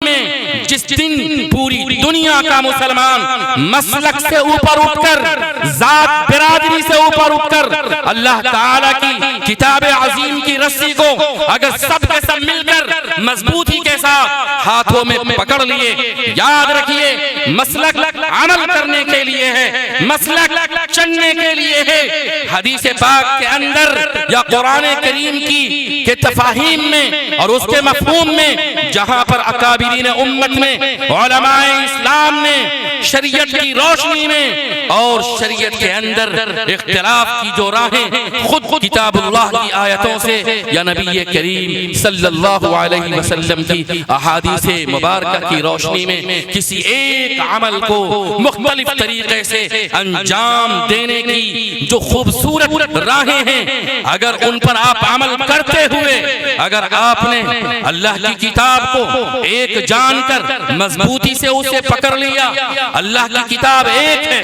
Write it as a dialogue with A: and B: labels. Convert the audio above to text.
A: में जिस दिन पूरी दुनिया का मुसलमान मसलक से ऊपर उठकर, जात बिरादरी से ऊपर उठकर अल्लाह ताला की किताब अजीम की रस्सी को अगर सब के सब मिलकर मजबूती के साथ हाथों में पकड़ लिए, याद रखिए मसलक अमल करने के लिए है, मसलक चलने के लिए है। हदीस पाक के अंदर या कुरान करीम की के तफाहीम में और उसके मफहूम में जहां पर अकाबिरीन उम्मत में उलमाए इस्लाम ने शरीयत की रोशनी में और शरीयत के अंदर इख्तिलाफ की जो राहें खुद किताबुल्लाह की आयतों से या नबी करीम सल्लल्लाहु अलैहि वसल्लम की अहादीस मुबारक की रोशनी में किसी एक अमल को मुख्तलिफ तरीके से अंजाम देने की जो खूबसूरत राहें हैं, अगर उन पर आप अमल करते हुए अगर आपने अल्लाह की किताब को एक जानकर मजबूती से उसे पकड़ लिया, अल्लाह की किताब एक है,